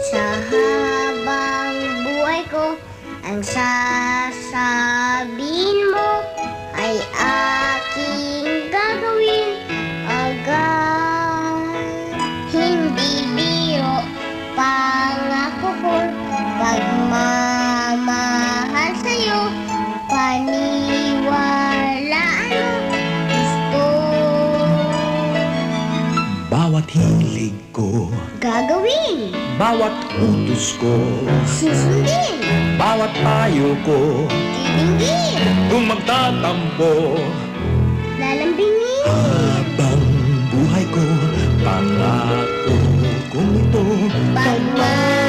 Sa habang buhay ko, ang sasabihin mo ay aking gagawin agad. Hindi biro, pangako ko, pagmamahal sa'yo, paniwalaan mo, gusto. Bawat hilig ko, Gagawin, bawat utos ko, susundin, bawat payo ko, titinggin, kung magtatampo. lalambingin. Habang buhay ko, pangako kong ito. Pagmamahal